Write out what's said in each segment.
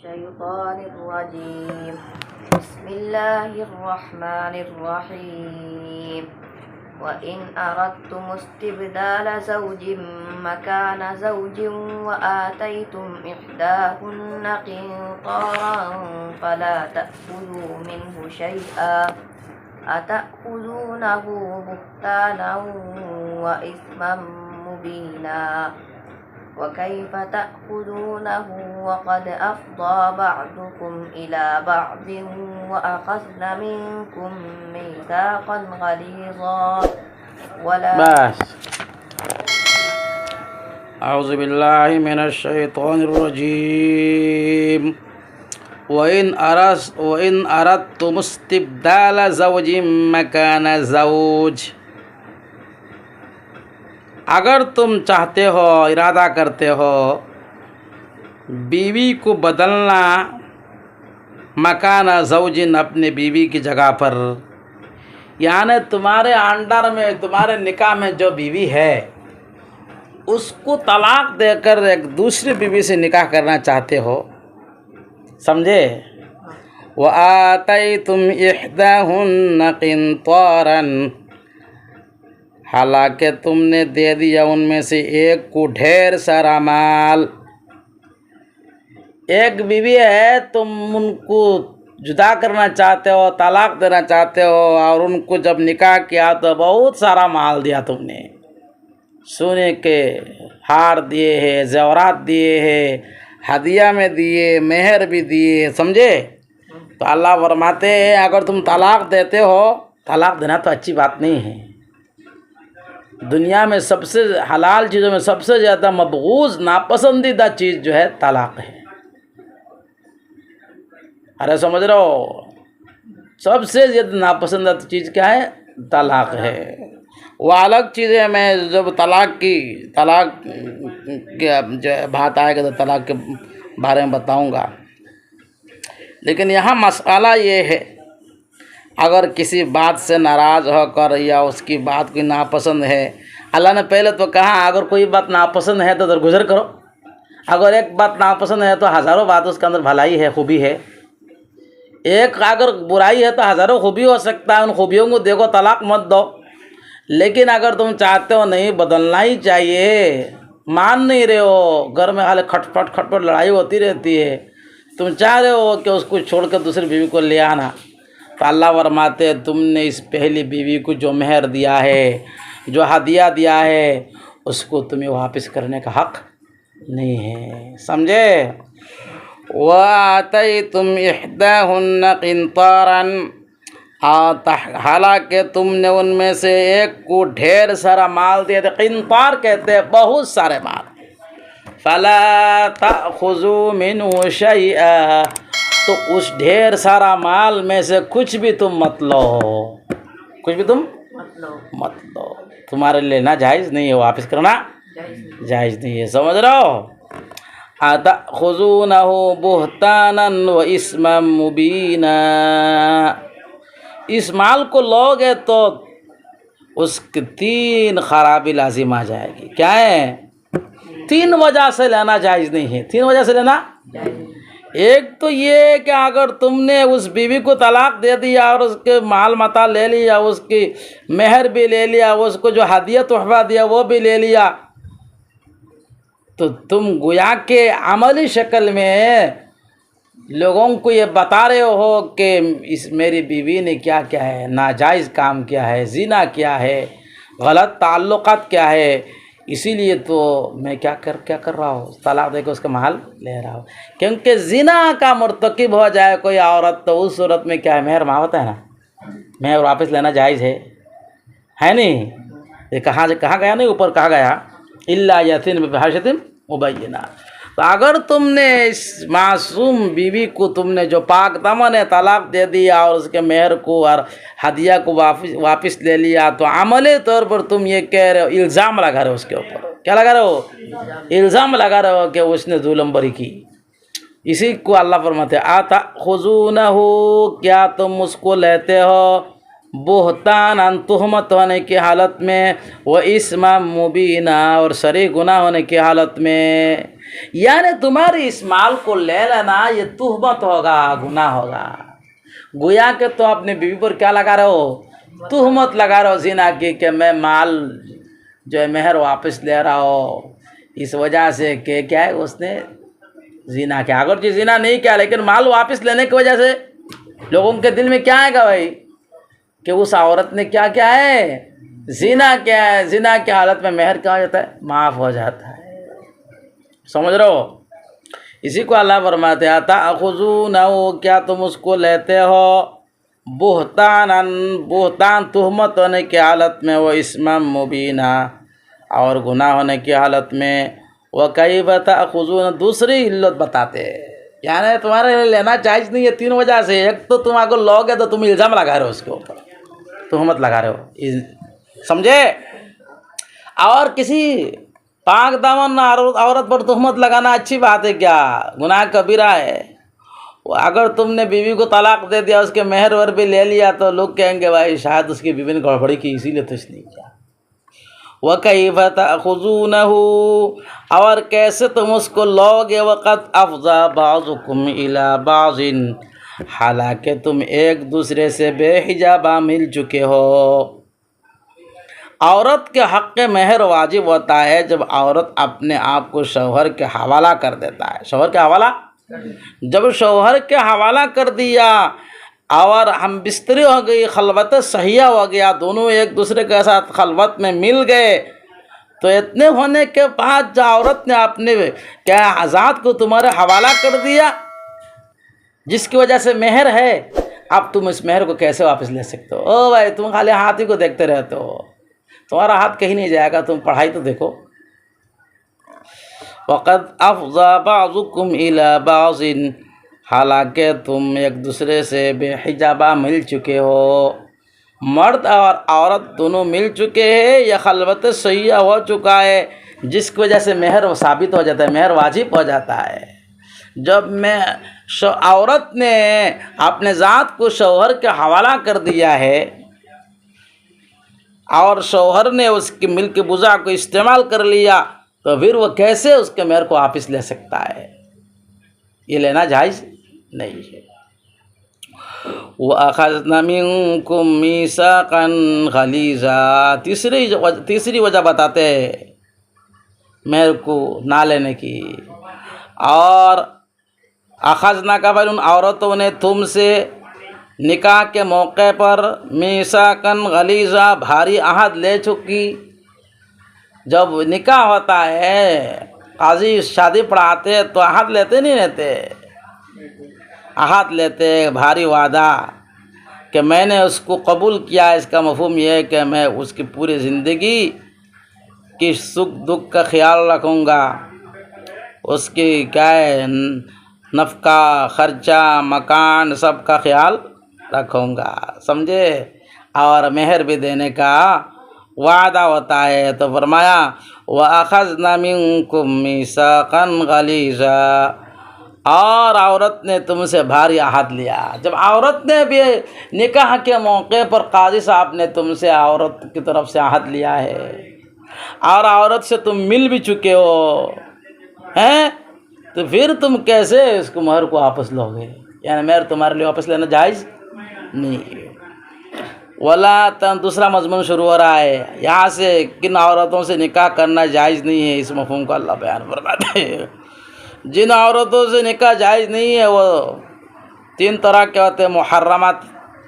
शैतानिर्रजीम बिस्मिल्लाहिर्रहमानिर्रहीम व इन अरदतुम इस्तिबदाल ज़ौजिन मकान ज़ौजिन व आतैतुम इह्दाहुन्न क़िन्तारन फला तअख़ुज़ू मिन्हु शैअन अतअख़ुज़ूनहु बुहतानन व इस्मन मुबीना वकैफ तअख़ुज़ूनहु वक़द अफ़ज़ा बअदुकुम इला बअदिन व अख़ज़ना मिनकुम मीसाक़न ग़लीज़ा वला बस औज़ु बिल्लाहि मिनश शैतानिर रजीम व इन अरदतुम इस्तिबदाल ज़ौजिन मकान ज़ौज। अगर तुम चाहते हो, इरादा करते हो बीवी को बदलना, मकान ज़ौजिन अपने बीवी की जगह पर, यानी तुम्हारे अंडर में, तुम्हारे निकाह में जो बीवी है उसको तलाक देकर एक दूसरी बीवी से निकाह करना चाहते हो, समझे। व आतैतुम इह्दाहुन्न क़िन्तारन, हालांकि तुमने दे दिया उनमें से एक को ढेर सारा माल। एक बीवी है, तुम उनको जुदा करना चाहते हो, तलाक देना चाहते हो, और उनको जब निकाह किया तो बहुत सारा माल दिया तुमने, सोने के हार दिए हैं, ज़ेवरात दिए हैं, हदिया में दिए, मेहर भी दिए, समझे। तो अल्लाह फरमाते हैं अगर तुम तलाक देते हो, तलाक देना तो अच्छी बात नहीं है। दुनिया में सबसे हलाल चीज़ों में सबसे ज़्यादा मबगूज़, नापसंदीदा चीज़ जो है तलाक है। अरे समझ रहे हो, सबसे ज़्यादा नापसंदीदा चीज़ क्या है? तलाक है। वो अलग चीज़ है, मैं जब तलाक की जो बात आएगा तो तलाक के बारे में बताऊंगा। लेकिन यहाँ मसला ये है, अगर किसी बात से नाराज़ होकर या उसकी बात कोई नापसंद है, अल्लाह ने पहले तो कहा अगर कोई बात नापसंद है तो दरगुजर करो। अगर एक बात नापसंद है तो हज़ारों बात उसके अंदर भलाई है, खूबी है। एक अगर बुराई है तो हज़ारों खूबी हो सकता है, उन खूबियों को देखो, तलाक मत दो। लेकिन अगर तुम चाहते हो नहीं, बदलना ही चाहिए, मान नहीं रहे हो, घर में हाल खटपट लड़ाई होती रहती है, तुम चाह रहे हो कि उसको छोड़कर दूसरी बीवी को ले आना, तो अल्लाह फरमाते तुमने इस पहली बीवी को जो मेहर दिया है, जो हदिया दिया है, उसको तुम्हें वापस करने का हक़ नहीं है, समझे। व आतैतुम इह्दाहुन्न क़िन्तारन, हालांकि तुमने उनमें से एक को ढेर सारा माल दिया था। क़िन्तार कहते हैं बहुत सारे माल। फला तअख़ुज़ू मिन्हु शैअन, तो उस ढेर सारा माल में से कुछ भी तुम मत लो, कुछ भी तुम मत लो। तुम्हारे लेना जायज़ नहीं है, वापस करना जायज़ नहीं है, समझ रहे हो। अतअख़ुज़ूनहु बुहतानन व इस्मन मुबीना, इस माल को लोगे तो उसकी 3 खराबी लाजिम आ जाएगी। क्या है? 3 वजह से लेना जायज़ नहीं है। 3 वजह से लेना, एक तो ये कि अगर तुमने उस बीवी को तलाक दे दिया और उसके माल मता ले लिया, उसकी मेहर भी ले लिया, उसको जो हदिया तोहफा दिया वो भी ले लिया, तो तुम गोया के अमली शक्ल में लोगों को ये बता रहे हो कि इस मेरी बीवी ने क्या क्या है, नाजायज़ काम किया है, ज़िना किया है, गलत ताल्लुक़ात क्या है, इसीलिए तो मैं क्या कर रहा हूँ, तलाक देकर उसका माल ले रहा हूँ। क्योंकि ज़िना का मुर्तकिब हो जाए कोई औरत तो उस सूरत में क्या है, मेहर मावत है ना, मेहर वापस लेना जायज़ है नहीं। ये कहाँ गया नहीं, ऊपर कहा गया इल्ला यतीन बिफाहिशतिन मुबय्यिना। तो अगर तुमने इस मासूम बीवी को तुमने जो पाक दामन है तलाक दे दिया और उसके मेहर को और हदिया को वापस ले लिया, तो अमली तौर पर तुम ये कह रहे हो, इल्ज़ाम लगा रहे हो उसके ऊपर। क्या लगा रहे हो? इल्ज़ाम लगा रहे हो कि उसने जुल्म बरी की। इसी को अल्लाह फरमाते अतख़ुज़ूनहु, क्या तुम उसको लेते हो बुहतान तुहमत होने की हालत में, व इस्मा मुबीना, और शरी गुनाह होने की हालत में। यानी तुम्हारी इस माल को ले लेना ये तुहमत होगा, गुनाह होगा। गोया के तो अपने बीवी पर क्या लगा रहे हो? तुहमत लगा रहे हो ज़िना की, कि मैं माल जो है मेहर वापस ले रहा हो, इस वजह से कि क्या है उसने ज़िना किया। अगर जी ज़िना नहीं किया लेकिन माल वापस लेने की वजह से लोगों के दिल में क्या आएगा भाई, कि उस औरत ने क्या क्या है, ज़िना किया है। ज़िना की हालत में मेहर क्या हो जाता है? माफ़ हो जाता है। समझ रहे हो? इसी को अल्लाह फरमाते आता अखुज़ूनहु, क्या तुम उसको लेते हो? बुहतानन, बुहतान तुहमत होने की हालत में, वो इस्मम मुबीना, और गुनाह होने की हालत में। वह कई तअखुज़ून, दूसरी इल्लत बताते हैं, यानी तुम्हारे लिए लेना जायज़ नहीं है 3 वजह से। एक तो तुम अगर लोगे तो तुम इल्ज़ाम लगा रहे हो उसके ऊपर, तुहमत लगा रहे हो, समझे? और किसी पाक दामन औरत पर तुहमत लगाना अच्छी बात है क्या? गुनाह कबीरा है। अगर तुमने बीवी को तलाक दे दिया, उसके मेहर वर भी ले लिया, तो लोग कहेंगे भाई शायद उसकी बीवी ने गड़बड़ी की, इसीलिए तो इसने किया। वकैफ़ तअख़ुज़ूनहु, और कैसे तुम उसको लोगे? वक़द अफ़ज़ा बाज़ुकुम इला बाज़िन, हालांकि तुम एक दूसरे से बेहिजाबा मिल चुके हो। औरत के हक़ मेहर वाजिब होता है जब औरत अपने आप को शौहर के हवाला कर देता है। शौहर के हवाला, जब शौहर के हवाला कर दिया और हम बिस्तरी हो गई, खलवत सहिया हो गया, दोनों एक दूसरे के साथ खलवत में मिल गए, तो इतने होने के बाद जो औरत ने अपने क्या आज़ाद को तुम्हारे हवाला कर दिया, जिसकी वजह से मेहर है, अब तुम इस मेहर को कैसे वापस ले सकते हो? ओ भाई, तुम खाली हाथ ही को देखते रहते हो, तुम्हारा हाथ कहीं नहीं जाएगा, तुम पढ़ाई तो देखो। वक़द अफ़ज़ा बाज़ुकुम इला बाज़िन, हालांकि तुम एक दूसरे से बेहिजाबा मिल चुके हो। मर्द और औरत दोनों मिल चुके हैं, यह खलवत सहिया हो चुका है, जिसकी वजह से मेहर साबित हो जाता है, मेहर वाजिब हो जाता है। जब औरत ने अपने ज़ात को शौहर के हवाला कर दिया है और शौहर ने उसकी मिल्क बुज़ा को इस्तेमाल कर लिया, तो फिर वो कैसे उसके मेहर को वापस ले सकता है? ये लेना जायज़ नहीं है। वअख़ज़ना मिनकुम मीसाक़न ग़लीज़ा, तीसरी वजह बताते हैं मेहर को ना लेने की। और अख़ज़ना का फिर उन औरतों ने तुमसे निकाह के मौके पर मीसाक़न ग़लीज़ा, भारी अहद ले चुकी। जब निकाह होता है, काजी शादी पढ़ाते तो अहद लेते नहीं लेते? अहद लेते, भारी वादा कि मैंने उसको कबूल किया। इसका मफ़हूम यह है कि मैं उसकी पूरी ज़िंदगी की सुख दुख का ख्याल रखूँगा, उसकी क्या है नफ़का, ख़र्चा, मकान, सब का ख्याल रखूँगा, समझे? और मेहर भी देने का वादा होता है। तो फरमाया वअख़ज़ना मिनकुम मीसाक़न ग़लीज़ा, और औरत ने तुमसे भारी अहद लिया। जब औरत ने भी निकाह के मौके पर काजी साहब ने तुमसे औरत की तरफ से अहद लिया है और औरत से तुम मिल भी चुके हो हैं, तो फिर तुम कैसे इसको मेहर को वापस लोगे? यानी मेहर तुम्हारे लिए वापस लेना जायज़ नहीं है। वला तन, दूसरा मजमून शुरू हो रहा है यहाँ से, किन औरतों से निकाह करना जायज़ नहीं है, इस मफ़हूम को अल्लाह बयान फरमाते हैं। जिन औरतों से निकाह जायज़ नहीं है वो 3 तरह के होते हैं।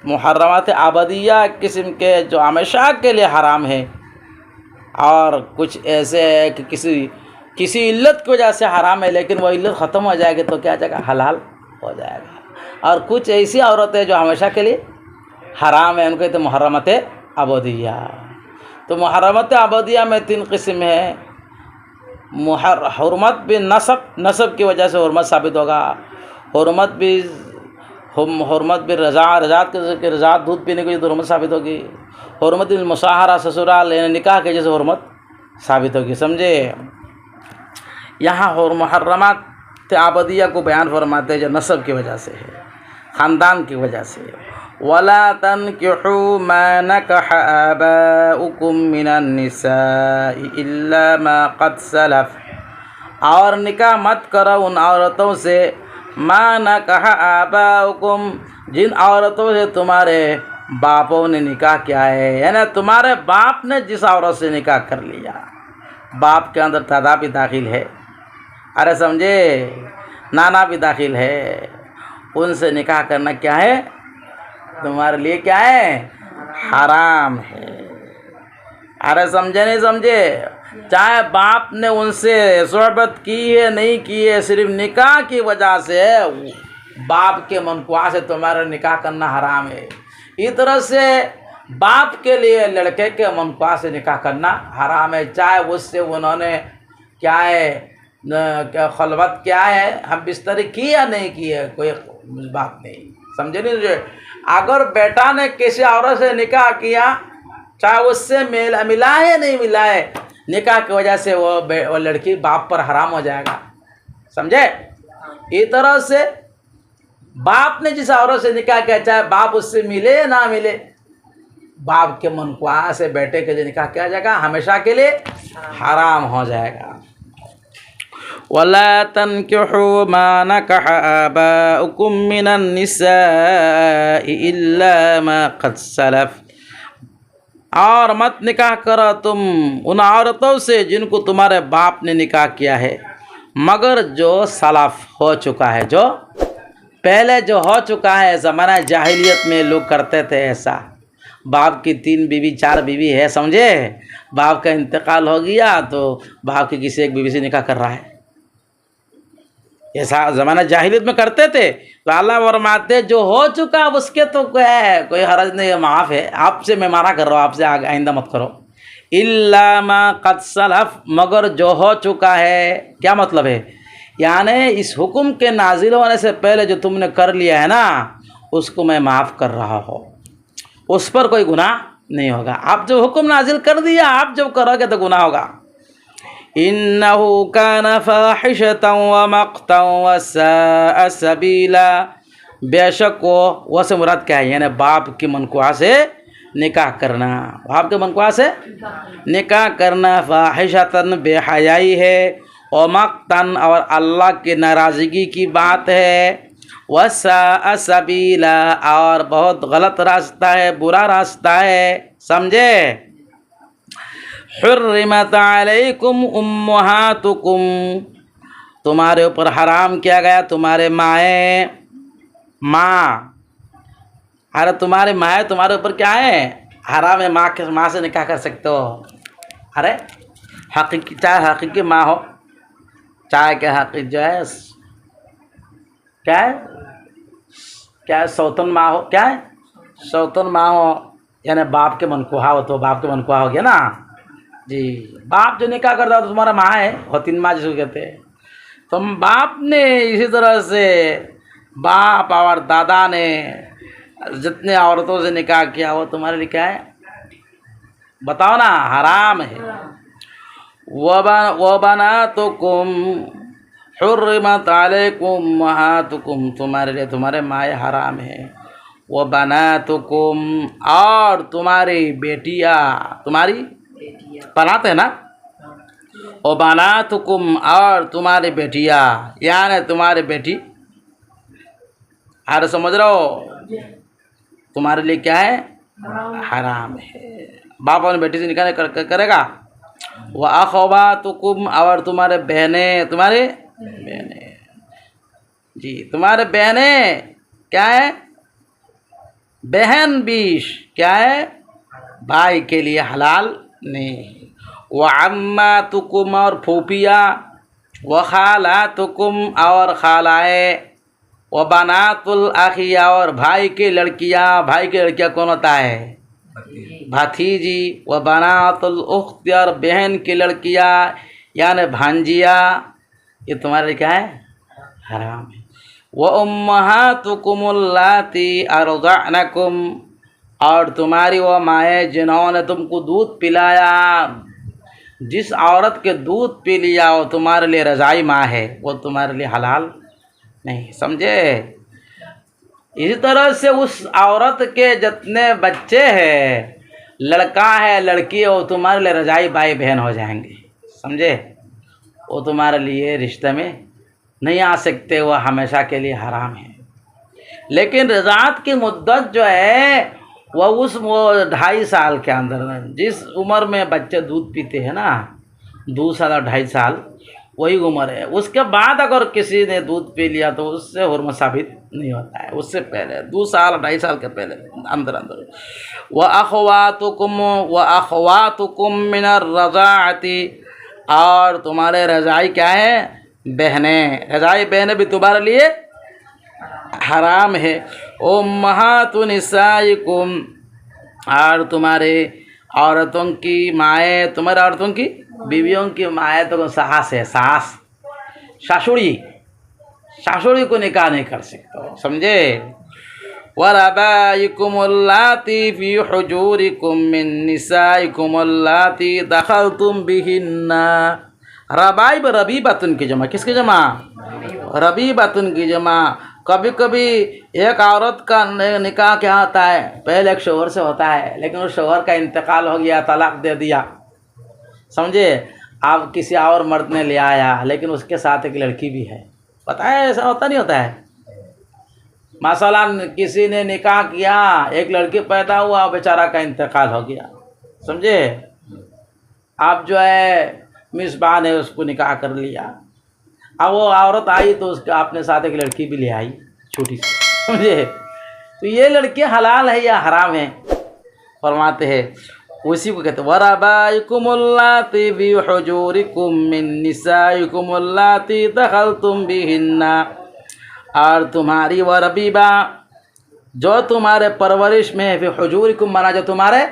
मुहर्रमात आबदिया किस्म के, जो हमेशा के लिए हराम है, और कुछ ऐसे है कि किसी इल्लत की वजह से हराम है, लेकिन वो इल्लत ख़त्म हो जाएगी तो क्या जाएगा, हलाल हो जाएगा। और कुछ ऐसी औरतें जो हमेशा के लिए हराम है, उनको कहते हैं मुहर्रमात आबदिया। तो मुहर्रमात आबदिया में 3 किस्म है। हुर्मत भी नसब की वजह से हुर्मत साबित होगा। हुर्मत भी रज़ात के रज़ात, दूध पीने की वजह से हुर्मत साबित होगी। हुर्मत मुसाहरा, ससुराल यानी निकाह की वजह से हुर्मत साबित होगी, समझे? यहाँ मुहर्रमात आबदिया को बयान फरमाते हैं जो नसब की वजह से है, ख़ानदान की वजह से। वला तनकिहू मा नकह आबाउकुम मिनन निसाई इल्ला मा क़द सलफ, और निकाह मत करो उन औरतों से मा न कहा आबाउकुम, जिन औरतों से तुम्हारे बापों ने निकाह किया है, यानी तुम्हारे बाप ने जिस औरत से निकाह कर लिया, बाप के अंदर दादा भी दाखिल है, अरे समझे, नाना भी दाखिल है, उनसे निकाह करना क्या है तुम्हारे लिए, क्या है, हराम है। अरे समझे नहीं समझे, चाहे बाप ने उनसे सोहबत की है नहीं की है, सिर्फ निकाह की वजह से, बाप के मनख्वाह से तुम्हारा निकाह करना हराम है। इस तरह से बाप के लिए लड़के के मनख्वाह से निकाह करना हराम है, चाहे उससे उन्होंने क्या है क्या खलवत क्या है, हम बिस्तरी की या नहीं की है, कोई बात नहीं, समझे नहीं मुझे। अगर बेटा ने किसी औरत से निकाह किया, चाहे उससे मिला है या नहीं मिला है, निकाह की वजह से वो लड़की बाप पर हराम हो जाएगा, समझे। इस तरह से बाप ने जिस औरत से निकाह किया, चाहे बाप उससे मिले या ना मिले, बाप के मनख्वाह से बेटे के लिए निकाह किया जाएगा, हमेशा के लिए हराम हो जाएगा। वला तनकिहू मा नकह आबाउकुम मिनन निसाई इल्ला मा क़द सलफ, और मत निकाह करो तुम उन औरतों से जिनको तुम्हारे बाप ने निकाह किया है, मगर जो सलाफ हो चुका है, जो पहले जो हो चुका है। ज़माना जाहिलियत में लोग करते थे ऐसा, बाप की 3 बीवी 4 बीवी है, समझे, बाप का इंतकाल हो गया तो बाप की किसी एक बीवी से निकाह कर रहा है, ऐसा ज़माना जाहिलियत में करते थे। तो अल्लाह फरमाते जो हो चुका उसके तो क्या है, कोई हरज नहीं है, माफ़ है, आपसे मैं माना कर रहा हूँ, आपसे आइंदा मत करो। इल्ला मा क़द सलफ, मगर जो हो चुका है, क्या मतलब है, यानी इस हुक्म के नाजिल होने से पहले जो तुमने कर लिया है ना, उसको मैं माफ़ कर रहा हूँ, उस पर कोई गुनाह नहीं होगा। आप जो हुक्म नाजिल कर दिया, आप जब करोगे तो गुनाह होगा। इन्नहु कान फाहिशतन व मक़तन व साअ सबीला, बेशक वो से मुराद क्या है, यानी बाप की मनख्वाह से निकाह करना, बाप के मनख्वाह से निकाह करना फाहिशतन बेहयाई है, व मक़तन और अल्लाह की नाराज़गी की बात है, व साअ सबीला और बहुत गलत रास्ता है, बुरा रास्ता है, समझे। हुर्रिमत अलैकुम उम्महातुकुम, तुम्हारे ऊपर हराम किया गया तुम्हारे माएँ, माँ, अरे तुम्हारे माएँ तुम्हारे ऊपर क्या है, हराम है, माँ से निकाह कर सकते हो। अरे हकीकी, चाहे हकीकी माँ हो, चाहे क्या हकीकी जो है क्या है, क्या है सौतन माँ हो, क्या है सौतन माँ हो, यानी बाप के मनख्वाह हो, तो बाप के मनख्वाह हो गया ना जी। बाप जो निकाह करता हो तो तुम्हारा माँ है, होतिन माँ जिसको कहते हैं। तुम बाप ने इसी तरह से बाप और दादा ने जितने औरतों से निकाह किया वो तुम्हारे लिए क्या है, बताओ ना, हराम है। वबनातुकुम हुर्रिमत अलैकुम उम्महातुकुम, तुम्हारे लिए तुम्हारे माए हराम है। वबनातुकुम, और तुम्हारी बेटियाँ, तुम्हारी बनाते हैं ना, वबनातुकुम और तुम्हारी बेटियाँ, यानी तुम्हारी बेटी, अरे समझ रहे हो, तुम्हारे लिए क्या है, हराम है। बाप अपनी बेटी से निकाह करेगा। व अख़वातुकुम, और तुम्हारे बहनें, तुम्हारे बहनें जी, तुम्हारे बहनें क्या है, बहन बीश क्या है, भाई के लिए हलाल नहीं। व अम्मातुकुम, और फूफिया, व खालातुकुम, और खालाए, व बनातुल अखिया, और भाई की लड़कियाँ, भाई की लड़कियाँ कौन होता है, भतीजी। व बनातुल उख्त, और बहन की लड़कियाँ यानी भांजिया, ये तुम्हारे क्या है, हराम है। व उम्महातुकुमुल्लाती अर्ज़अनकुम, और तुम्हारी वो माएँ जिन्होंने तुमको दूध पिलाया, जिस औरत के दूध पी लिया वो तुम्हारे लिए रज़ाई माँ है, वो तुम्हारे लिए हलाल नहीं, समझे। इसी तरह से उस औरत के जितने बच्चे हैं, लड़का है लड़की है, वो तुम्हारे लिए रज़ाई भाई बहन हो जाएंगे, समझे। वो तुम्हारे लिए रिश्ते में नहीं आ सकते, वह हमेशा के लिए हराम है। लेकिन रज़ात की मुद्दत जो है वह वो 2.5 साल के अंदर, जिस उम्र में बच्चे दूध पीते हैं ना, 2 साल और 2.5 साल वही उम्र है। उसके बाद अगर किसी ने दूध पी लिया तो उससे हुर्मत साबित नहीं होता है। उससे पहले 2 साल और 2.5 साल के पहले अंदर व अख़वातुकुम मिनर रज़ाअती, और तुम्हारे रज़ाई क्या है, बहनें। रज़ाई बहनें भी तुम्हारे लिए हराम है। उम्महातु निसाइकुम, और तुम्हारे औरतों की माएँ, तुम्हारे औरतों की बीवियों की माएँ तो सास है, सास सासुड़ी को निकाह नहीं कर सकते, समझे। वरबाइकुमुल्लाती फी हुजूरिकुम मिन निसाइकुमुल्लाती दखलतुम बिहिन्ना। रबाइब रबीबतुन की जमा, किसकी जमा, रबीबतुन की जमा। कभी कभी एक औरत का निकाह क्या होता है, पहले एक शौहर से होता है, लेकिन उस शौहर का इंतकाल हो गया, तलाक दे दिया, समझे। अब किसी और मर्द ने ले आया, लेकिन उसके साथ एक लड़की भी है। पता है ऐसा होता नहीं होता है। मसलन किसी ने निकाह किया, एक लड़की पैदा हुआ, बेचारा का इंतकाल हो गया, समझे। आप जो है मिसबा ने उसको निकाह कर लिया, अब वो औरत आई तो उसके अपने साथ एक लड़की भी ले आई, छोटी सी, समझे। तो ये लड़की हलाल है या हराम है, फरमाते हैं उसी को कहते हैं वरबाइकुमुल्लाती फी हुजूरिकुम मिन निसाइकुमुल्लाती दखलतुम बिहिन्ना। और तुम्हारी व रबीबा जो तुम्हारे परवरिश में है, फिर हुजूरिकुम माना जो तुम्हारे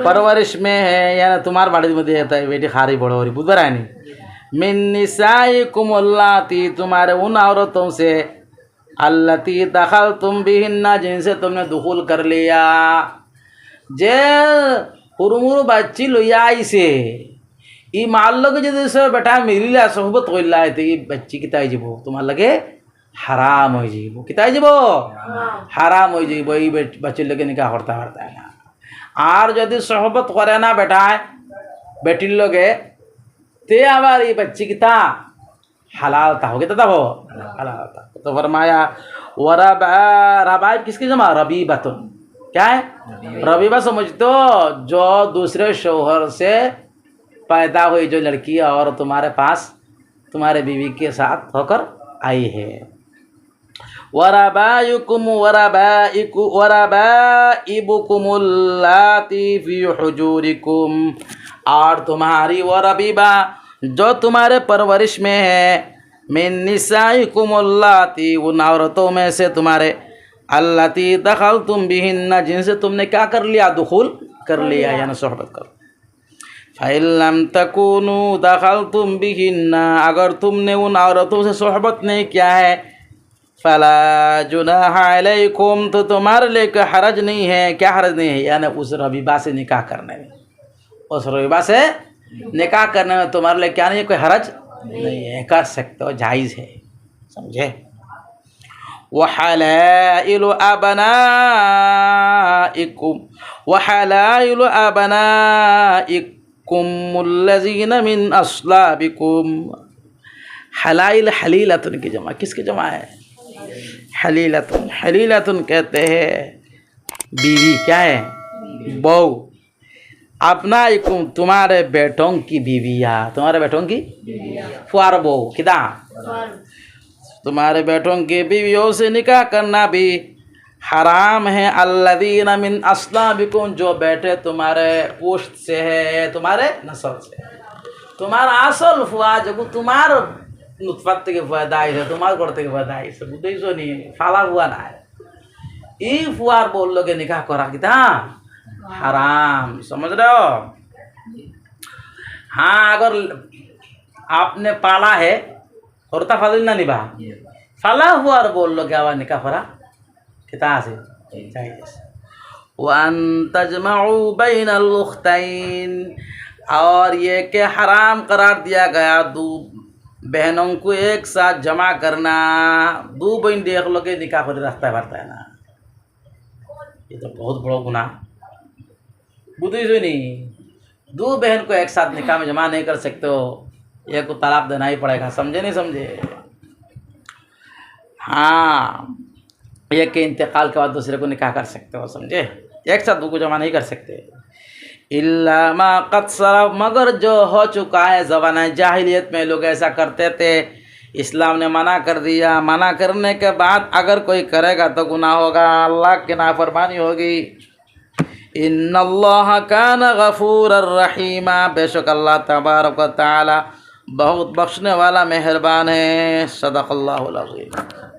परवरिश में है, यानी तुम्हारे बाड़ी में देता है बेटी खारी बड़ो हो रही बुध बरा नहीं। मिन निसाइकुमुल्लाती, तुम्हारे उन औरतों से, अल्लती दखलतुम बिहिन्ना, जिनसे तुमने दुखुल कर लिया। जे हुरमुर बच्ची लोयाई से ई मान लो कि जैसे बेटा मेरी लिया सोहबत हो ला तो ये बच्ची किताई जीबो तुम्हारे लगे हराम हो जीबो, किताई जीबो हराम हो जीबो, ये बच्चे लगे निकाह करता है ना। और यदि सोहबत करे ना बेटा बेटी लोगे ते आबार ये बच्ची किता हलाल था हो गया, तब हो हलाल था। तो फरमाया रबाई किसकी जमा, रबीबतुन, क्या है, रबीबा समझ तो जो दूसरे शौहर से पैदा हुई जो लड़की और तुम्हारे पास तुम्हारे बीवी के साथ होकर आई है। वरबाइकुम वरबाइबुकुमुल्लाती फी हुजूरिकुम, और तुम्हारी वो रबीबा जो तुम्हारे परवरिश में है, मिन निसाइकुमुल्लाती, उन औरतों में से तुम्हारे, अल्लती दखलतुम बिहिन्ना, जिनसे तुमने क्या कर लिया, दुखुल कर लिया, यानी सोहबत कर। फ़इन लम तकूनू दखलतुम बिहिन्ना, अगर तुमने उन औरतों से सोहबत नहीं किया है, फला जुनाह अलैकुम, तो तुम्हारे लिए कोई हरज नहीं है। क्या हरज नहीं है, यानी उस रबीबा से निकाह करने में, उस रबीबा से निकाह करने में तुम्हारे लिए क्या नहीं है, कोई हरज नहीं है, कर सकते हो, जायज़ है, समझे। वहलाइलु अबनाइकुमुल्लज़ीना मिन अस्लाबिकुम। हलाइल हलीलतुन की जमा, किसकी जमा है, हलीलतुन। हलीलतुन कहते हैं बीवी, क्या है, बहू। अपनाइकुम, तुम्हारे बेटों की बीवियाँ, तुम्हारे बेटों की फुआर बहू, किदा तुम्हारे बेटों की बीवियों से निकाह करना भी हराम है। अल्लज़ीना मिन अस्लाबिकुम, जो बेटे तुम्हारे पोस्ट से है, तुम्हारे नस्ल से, तुम्हारा असल फुआ जो तुम्हारे नुतफत के पैदाइश है, तुम्हारे करते के पैदाइश है, बुद्धि सो नहीं फाला हुआ ना है, ई फुआर बोल लोगे निकाह करा कि था हराम, समझ रहे हो। हाँ, अगर आपने पाला है और फाजिल ना निभा फाला हुआ और बोल लो क्या हुआ निकाह फरा किता से चाहिए। वन तजमऊ बैनल उख्तैन, और ये कि हराम करार दिया गया दो बहनों को एक साथ जमा करना। दो बहन देख लो के निकाह पर रास्ता भरता है ना, ये तो बहुत बड़ा गुनाह, बुद्धि से नहीं। दो बहन को एक साथ निकाह में जमा नहीं कर सकते हो, एक को तलाक देना ही पड़ेगा, समझे नहीं समझे? हाँ, एक के इंतकाल के बाद दूसरे को निकाह कर सकते हो, समझे? एक साथ दो को जमा नहीं कर सकते। इल्ला मा क़द सलफ़, मगर जो हो चुका है ज़माना जाहिलियत में लोग ऐसा करते थे, इस्लाम ने मना कर दिया। मना करने के बाद अगर कोई करेगा तो गुनाह होगा, अल्लाह की नाफरमानी होगी। इन्नल्लाह कान गफूरर रहीमा, बेशक अल्लाह तबारक व तआला बहुत बख्शने वाला मेहरबान है। सदक़ल्लाहुल अज़ीम।